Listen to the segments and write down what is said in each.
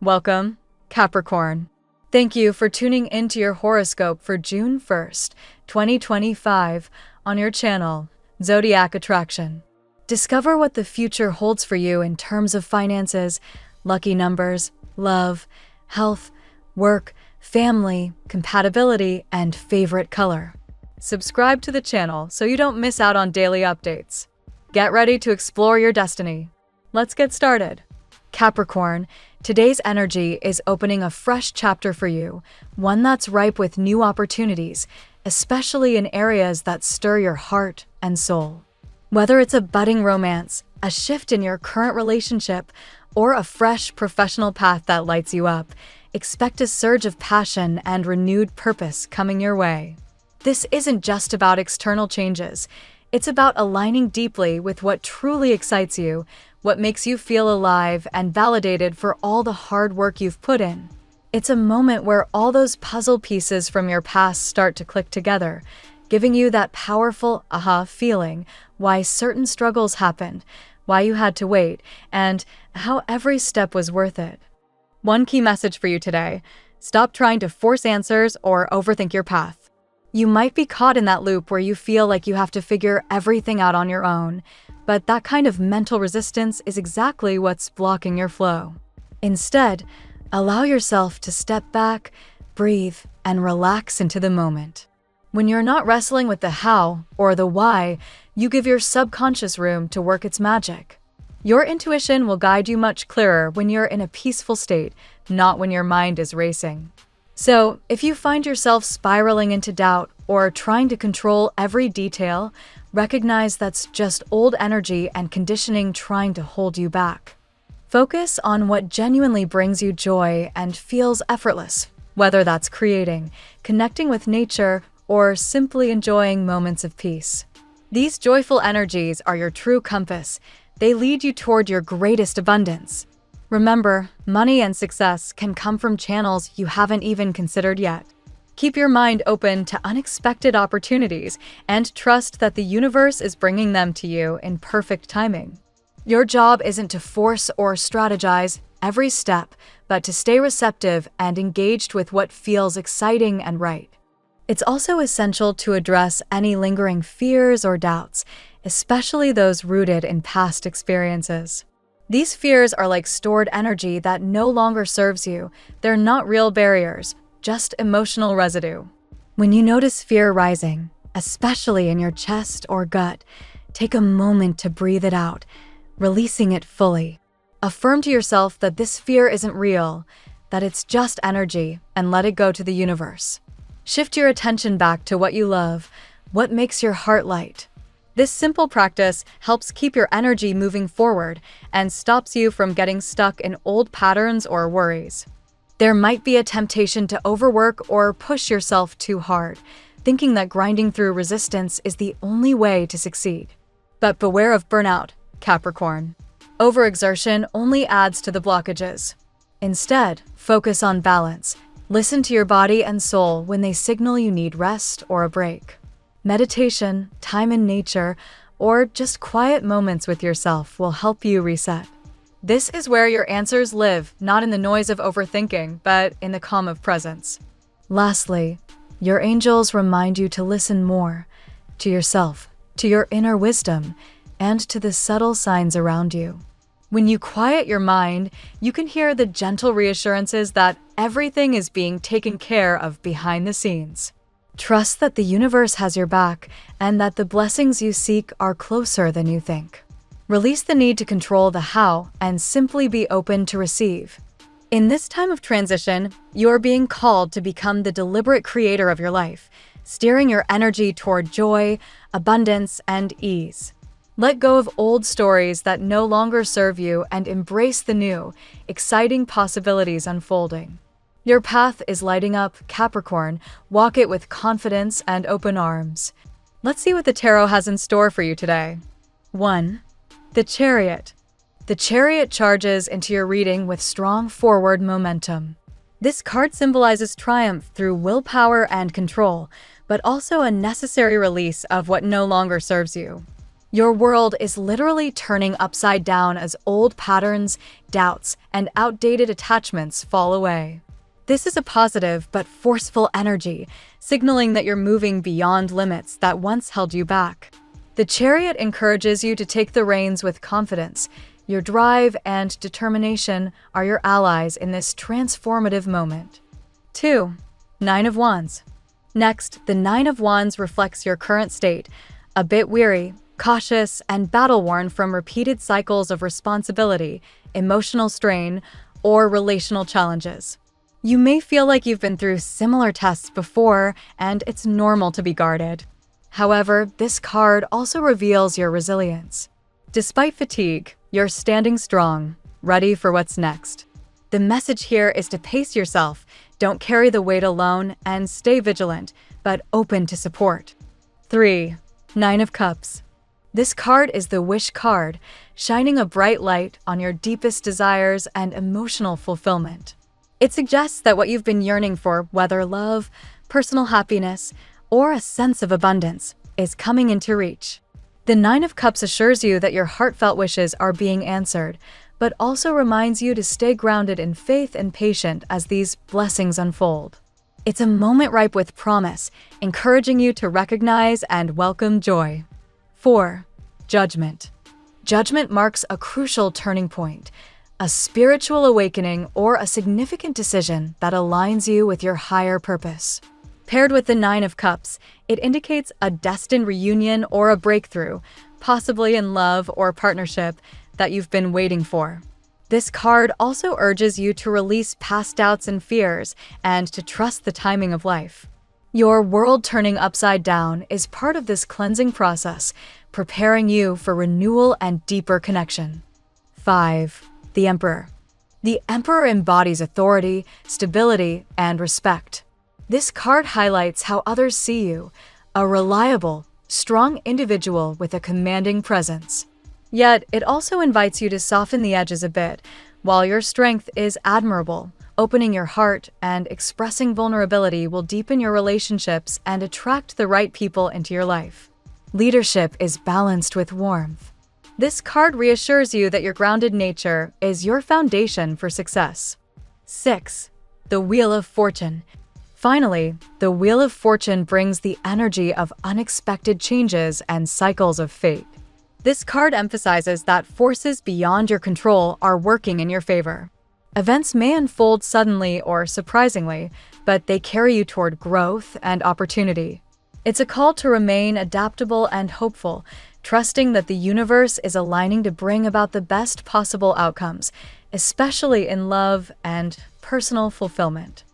Welcome, Capricorn. Thank you for tuning into your horoscope for June 1st, 2025 on your channel, Zodiac Attraction. Discover what the future holds for you in terms of finances, lucky numbers, love, health, work, family, compatibility, and favorite color. Subscribe to the channel so you don't miss out on daily updates. Get ready to explore your destiny. Let's get started. Capricorn, today's energy is opening a fresh chapter for you, one that's ripe with new opportunities, especially in areas that stir your heart and soul. Whether it's a budding romance, a shift in your current relationship, or a fresh professional path that lights you up, expect a surge of passion and renewed purpose coming your way. This isn't just about external changes. It's about aligning deeply with what truly excites you, what makes you feel alive and validated for all the hard work you've put in. It's a moment where all those puzzle pieces from your past start to click together, giving you that powerful aha feeling, why certain struggles happened, why you had to wait, and how every step was worth it. One key message for you today: stop trying to force answers or overthink your path. You might be caught in that loop where you feel like you have to figure everything out on your own, but that kind of mental resistance is exactly what's blocking your flow. Instead, allow yourself to step back, breathe, and relax into the moment. When you're not wrestling with the how or the why, you give your subconscious room to work its magic. Your intuition will guide you much clearer when you're in a peaceful state, not when your mind is racing. So, if you find yourself spiraling into doubt or trying to control every detail, recognize that's just old energy and conditioning trying to hold you back. Focus on what genuinely brings you joy and feels effortless, whether that's creating, connecting with nature, or simply enjoying moments of peace. These joyful energies are your true compass. They lead you toward your greatest abundance. Remember, money and success can come from channels you haven't even considered yet. Keep your mind open to unexpected opportunities and trust that the universe is bringing them to you in perfect timing. Your job isn't to force or strategize every step, but to stay receptive and engaged with what feels exciting and right. It's also essential to address any lingering fears or doubts, especially those rooted in past experiences. These fears are like stored energy that no longer serves you. They're not real barriers, just emotional residue. When you notice fear rising, especially in your chest or gut, take a moment to breathe it out, releasing it fully. Affirm to yourself that this fear isn't real, that it's just energy, and let it go to the universe. Shift your attention back to what you love, what makes your heart light. This simple practice helps keep your energy moving forward and stops you from getting stuck in old patterns or worries. There might be a temptation to overwork or push yourself too hard, thinking that grinding through resistance is the only way to succeed. But beware of burnout, Capricorn. Overexertion only adds to the blockages. Instead, focus on balance. Listen to your body and soul when they signal you need rest or a break. Meditation, time in nature, or just quiet moments with yourself will help you reset. This is where your answers live, not in the noise of overthinking, but in the calm of presence. Lastly, your angels remind you to listen more to yourself, to your inner wisdom, and to the subtle signs around you. When you quiet your mind, you can hear the gentle reassurances that everything is being taken care of behind the scenes. Trust that the universe has your back and that the blessings you seek are closer than you think. Release the need to control the how and simply be open to receive. In this time of transition, you are being called to become the deliberate creator of your life, steering your energy toward joy, abundance, and ease. Let go of old stories that no longer serve you and embrace the new, exciting possibilities unfolding. Your path is lighting up, Capricorn. Walk it with confidence and open arms. Let's see what the tarot has in store for you today. 1. The Chariot. The Chariot charges into your reading with strong forward momentum. This card symbolizes triumph through willpower and control, but also a necessary release of what no longer serves you. Your world is literally turning upside down as old patterns, doubts, and outdated attachments fall away. This is a positive but forceful energy, signaling that you're moving beyond limits that once held you back. The Chariot encourages you to take the reins with confidence. Your drive and determination are your allies in this transformative moment. 2. Nine of Wands. Next, the Nine of Wands reflects your current state, a bit weary, cautious, and battle-worn from repeated cycles of responsibility, emotional strain, or relational challenges. You may feel like you've been through similar tests before, and it's normal to be guarded. However, this card also reveals your resilience. Despite fatigue, you're standing strong, ready for what's next. The message here is to pace yourself, don't carry the weight alone, and stay vigilant, but open to support. 3. Nine of Cups. This card is the wish card, shining a bright light on your deepest desires and emotional fulfillment. It suggests that what you've been yearning for, whether love, personal happiness, or a sense of abundance, is coming into reach. The Nine of Cups assures you that your heartfelt wishes are being answered, but also reminds you to stay grounded in faith and patient as these blessings unfold. It's a moment ripe with promise, encouraging you to recognize and welcome joy. 4. Judgment. Judgment marks a crucial turning point, a spiritual awakening or a significant decision that aligns you with your higher purpose. Paired with the Nine of Cups, it indicates a destined reunion or a breakthrough, possibly in love or partnership, that you've been waiting for. This card also urges you to release past doubts and fears and to trust the timing of life. Your world turning upside down is part of this cleansing process, preparing you for renewal and deeper connection. 5. The Emperor. The Emperor embodies authority, stability, and respect. This card highlights how others see you, a reliable, strong individual with a commanding presence. Yet, it also invites you to soften the edges a bit. While your strength is admirable, opening your heart and expressing vulnerability will deepen your relationships and attract the right people into your life. Leadership is balanced with warmth. This card reassures you that your grounded nature is your foundation for success. 6. The Wheel of Fortune. Finally, the Wheel of Fortune brings the energy of unexpected changes and cycles of fate. This card emphasizes that forces beyond your control are working in your favor. Events may unfold suddenly or surprisingly, but they carry you toward growth and opportunity. It's a call to remain adaptable and hopeful, trusting that the universe is aligning to bring about the best possible outcomes, especially in love and personal fulfillment.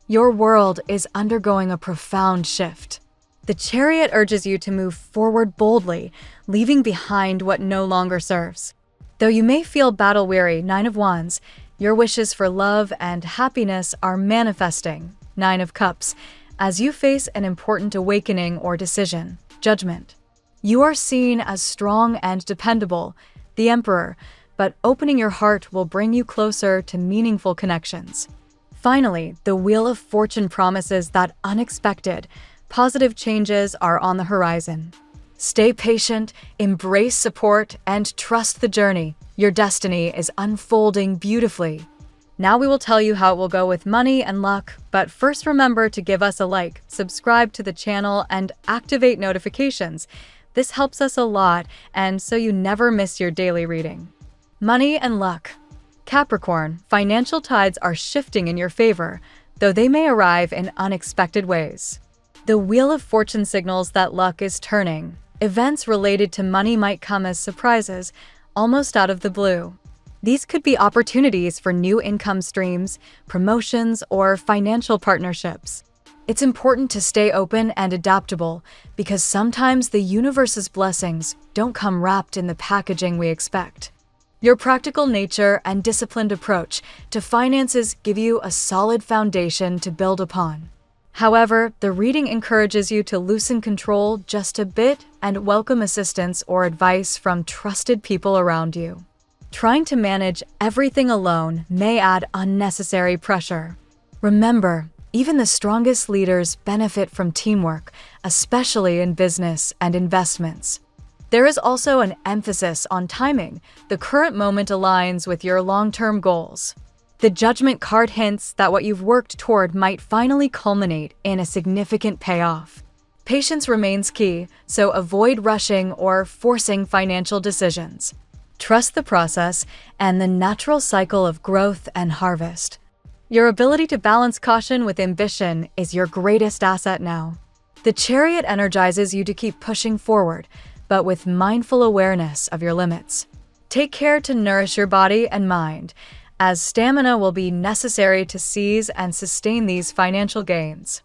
Your world is undergoing a profound shift. The Chariot urges you to move forward boldly, leaving behind what no longer serves. Though you may feel battle-weary, Nine of Wands, your wishes for love and happiness are manifesting, Nine of Cups, as you face an important awakening or decision, Judgment. You are seen as strong and dependable, the Emperor, but opening your heart will bring you closer to meaningful connections. Finally, the Wheel of Fortune promises that unexpected, positive changes are on the horizon. Stay patient, embrace support, and trust the journey. Your destiny is unfolding beautifully. Now we will tell you how it will go with money and luck, but first remember to give us a like, subscribe to the channel, and activate notifications. This helps us a lot, and so you never miss your daily reading. Money and luck. Capricorn, financial tides are shifting in your favor, though they may arrive in unexpected ways. The Wheel of Fortune signals that luck is turning. Events related to money might come as surprises, almost out of the blue. These could be opportunities for new income streams, promotions, or financial partnerships. It's important to stay open and adaptable because sometimes the universe's blessings don't come wrapped in the packaging we expect. Your practical nature and disciplined approach to finances give you a solid foundation to build upon. However, the reading encourages you to loosen control just a bit and welcome assistance or advice from trusted people around you. Trying to manage everything alone may add unnecessary pressure. Remember, even the strongest leaders benefit from teamwork, especially in business and investments. There is also an emphasis on timing. The current moment aligns with your long-term goals. The Judgment card hints that what you've worked toward might finally culminate in a significant payoff. Patience remains key, so avoid rushing or forcing financial decisions. Trust the process and the natural cycle of growth and harvest. Your ability to balance caution with ambition is your greatest asset now. The Chariot energizes you to keep pushing forward, but with mindful awareness of your limits. Take care to nourish your body and mind, as stamina will be necessary to seize and sustain these financial gains.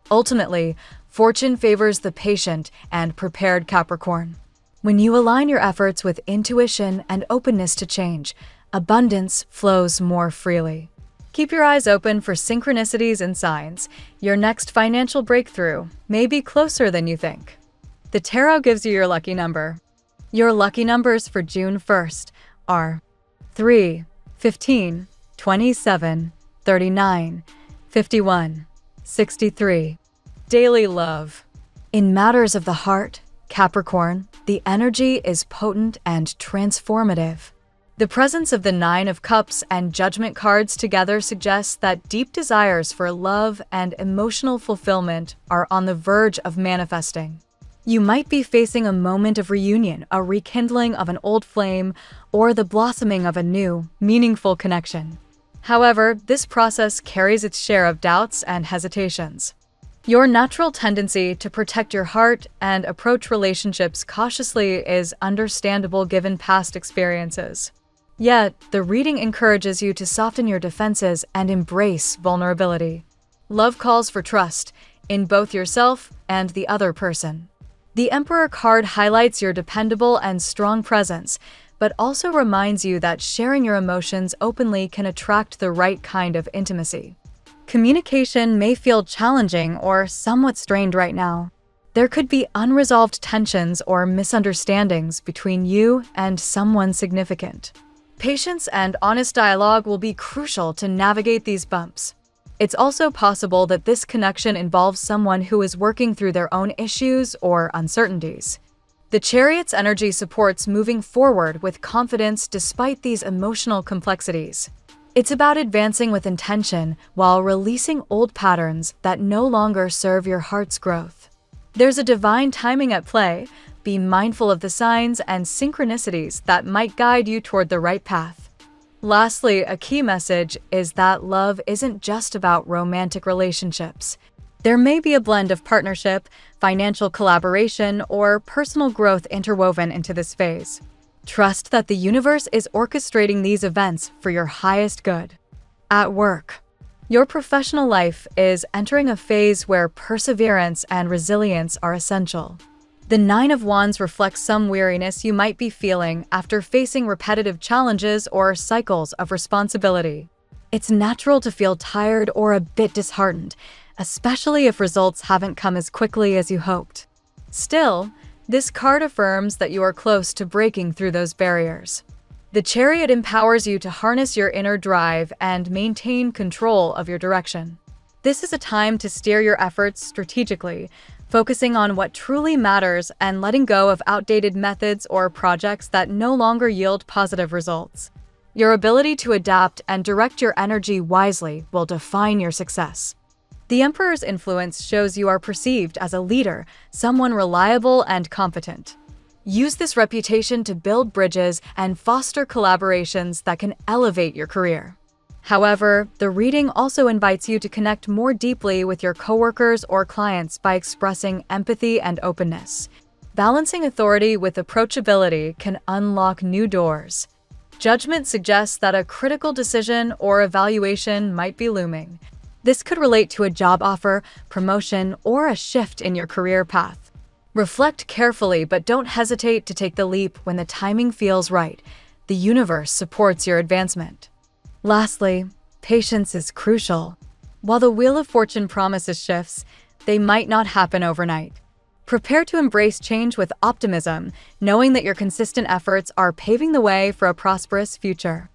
Ultimately, fortune favors the patient and prepared Capricorn. When you align your efforts with intuition and openness to change, abundance flows more freely. Keep your eyes open for synchronicities and signs. Your next financial breakthrough may be closer than you think. The tarot gives you your lucky number. Your lucky numbers for June 1st are 3, 15, 27, 39, 51, 63. Daily love. In matters of the heart, Capricorn, the energy is potent and transformative. The presence of the Nine of Cups and Judgment cards together suggests that deep desires for love and emotional fulfillment are on the verge of manifesting. You might be facing a moment of reunion, a rekindling of an old flame, or the blossoming of a new, meaningful connection. However, this process carries its share of doubts and hesitations. Your natural tendency to protect your heart and approach relationships cautiously is understandable given past experiences. Yet, the reading encourages you to soften your defenses and embrace vulnerability. Love calls for trust in both yourself and the other person. The Emperor card highlights your dependable and strong presence, but also reminds you that sharing your emotions openly can attract the right kind of intimacy. Communication may feel challenging or somewhat strained right now. There could be unresolved tensions or misunderstandings between you and someone significant. Patience and honest dialogue will be crucial to navigate these bumps. It's also possible that this connection involves someone who is working through their own issues or uncertainties. The Chariot's energy supports moving forward with confidence despite these emotional complexities. It's about advancing with intention while releasing old patterns that no longer serve your heart's growth. There's a divine timing at play. Be mindful of the signs and synchronicities that might guide you toward the right path. Lastly, a key message is that love isn't just about romantic relationships. There may be a blend of partnership, financial collaboration, or personal growth interwoven into this phase. Trust that the universe is orchestrating these events for your highest good. At work, your professional life is entering a phase where perseverance and resilience are essential. The Nine of Wands reflects some weariness you might be feeling after facing repetitive challenges or cycles of responsibility. It's natural to feel tired or a bit disheartened, especially if results haven't come as quickly as you hoped. Still, this card affirms that you are close to breaking through those barriers. The Chariot empowers you to harness your inner drive and maintain control of your direction. This is a time to steer your efforts strategically, focusing on what truly matters and letting go of outdated methods or projects that no longer yield positive results. Your ability to adapt and direct your energy wisely will define your success. The Emperor's influence shows you are perceived as a leader, someone reliable and competent. Use this reputation to build bridges and foster collaborations that can elevate your career. However, the reading also invites you to connect more deeply with your coworkers or clients by expressing empathy and openness. Balancing authority with approachability can unlock new doors. Judgment suggests that a critical decision or evaluation might be looming. This could relate to a job offer, promotion, or a shift in your career path. Reflect carefully, but don't hesitate to take the leap when the timing feels right. The universe supports your advancement. Lastly, patience is crucial. While the Wheel of Fortune promises shifts, they might not happen overnight. Prepare to embrace change with optimism, knowing that your consistent efforts are paving the way for a prosperous future.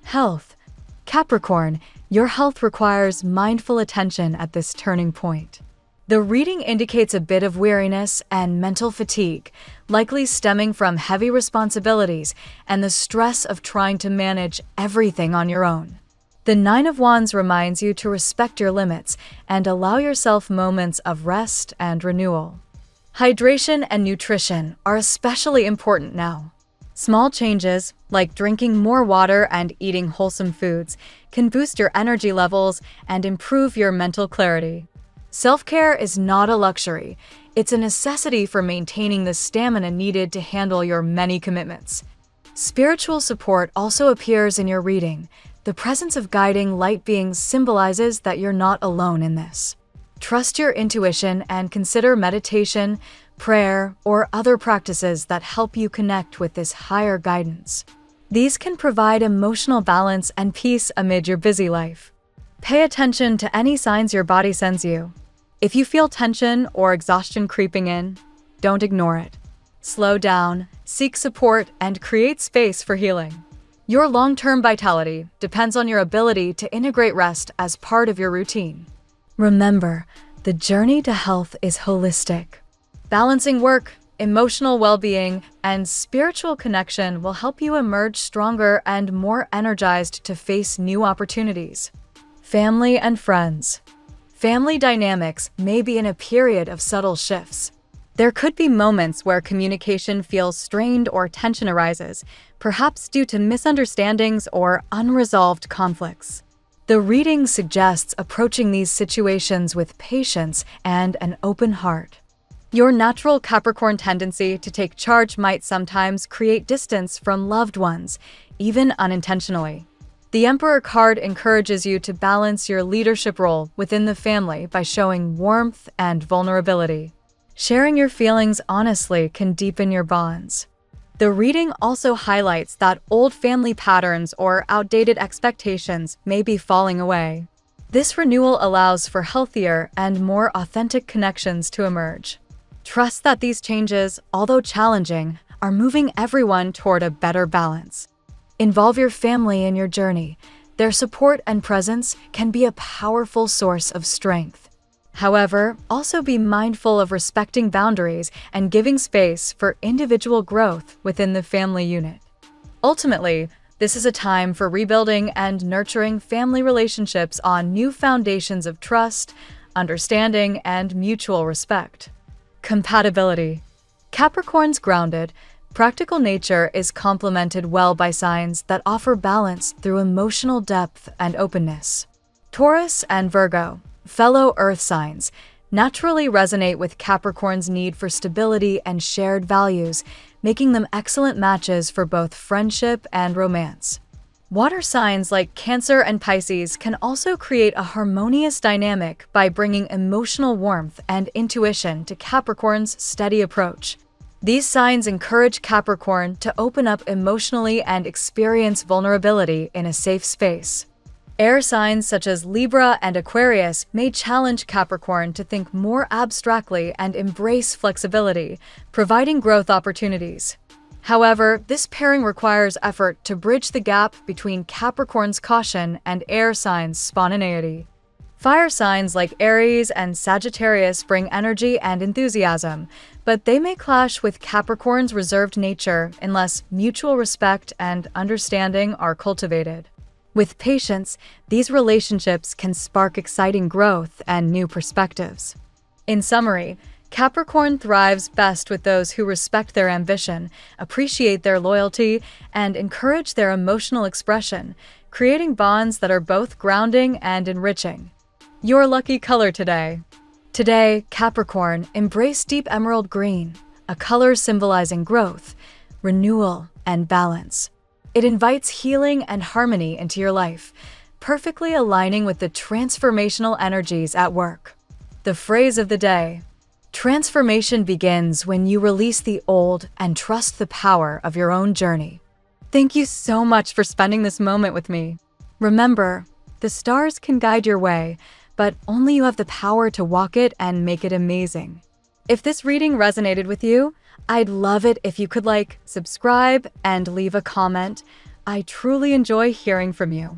Health. Capricorn, your health requires mindful attention at this turning point. The reading indicates a bit of weariness and mental fatigue, likely stemming from heavy responsibilities and the stress of trying to manage everything on your own. The Nine of Wands reminds you to respect your limits and allow yourself moments of rest and renewal. Hydration and nutrition are especially important now. Small changes, like drinking more water and eating wholesome foods, can boost your energy levels and improve your mental clarity. Self-care is not a luxury. It's a necessity for maintaining the stamina needed to handle your many commitments. Spiritual support also appears in your reading. The presence of guiding light beings symbolizes that you're not alone in this. Trust your intuition and consider meditation, prayer, or other practices that help you connect with this higher guidance. These can provide emotional balance and peace amid your busy life. Pay attention to any signs your body sends you. If you feel tension or exhaustion creeping in, don't ignore it. Slow down, seek support, and create space for healing. Your long-term vitality depends on your ability to integrate rest as part of your routine. Remember, the journey to health is holistic. Balancing work, emotional well-being, and spiritual connection will help you emerge stronger and more energized to face new opportunities. Family and friends. Family dynamics may be in a period of subtle shifts. There could be moments where communication feels strained or tension arises, perhaps due to misunderstandings or unresolved conflicts. The reading suggests approaching these situations with patience and an open heart. Your natural Capricorn tendency to take charge might sometimes create distance from loved ones, even unintentionally. The Emperor card encourages you to balance your leadership role within the family by showing warmth and vulnerability. Sharing your feelings honestly can deepen your bonds. The reading also highlights that old family patterns or outdated expectations may be falling away. This renewal allows for healthier and more authentic connections to emerge. Trust that these changes, although challenging, are moving everyone toward a better balance. Involve your family in your journey. Their support and presence can be a powerful source of strength. However, also be mindful of respecting boundaries and giving space for individual growth within the family unit. Ultimately, this is a time for rebuilding and nurturing family relationships on new foundations of trust, understanding, and mutual respect. Compatibility. Capricorn's grounded, practical nature is complemented well by signs that offer balance through emotional depth and openness. Taurus and Virgo, fellow earth signs, naturally resonate with Capricorn's need for stability and shared values, making them excellent matches for both friendship and romance. Water signs like Cancer and Pisces can also create a harmonious dynamic by bringing emotional warmth and intuition to Capricorn's steady approach. These signs encourage Capricorn to open up emotionally and experience vulnerability in a safe space. Air signs such as Libra and Aquarius may challenge Capricorn to think more abstractly and embrace flexibility, providing growth opportunities. However, this pairing requires effort to bridge the gap between Capricorn's caution and air signs' spontaneity. Fire signs like Aries and Sagittarius bring energy and enthusiasm, but they may clash with Capricorn's reserved nature unless mutual respect and understanding are cultivated. With patience, these relationships can spark exciting growth and new perspectives. In summary, Capricorn thrives best with those who respect their ambition, appreciate their loyalty, and encourage their emotional expression, creating bonds that are both grounding and enriching. Your lucky color today. Today, Capricorn, embrace deep emerald green, a color symbolizing growth, renewal, and balance. It invites healing and harmony into your life, perfectly aligning with the transformational energies at work. The phrase of the day: transformation begins when you release the old and trust the power of your own journey. Thank you so much for spending this moment with me. Remember, the stars can guide your way, but only you have the power to walk it and make it amazing. If this reading resonated with you, I'd love it if you could subscribe, and leave a comment. I truly enjoy hearing from you.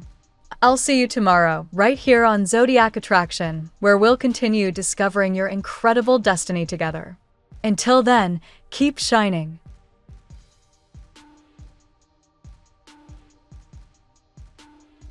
I'll see you tomorrow, right here on Zodiac Attraction, where we'll continue discovering your incredible destiny together. Until then, keep shining.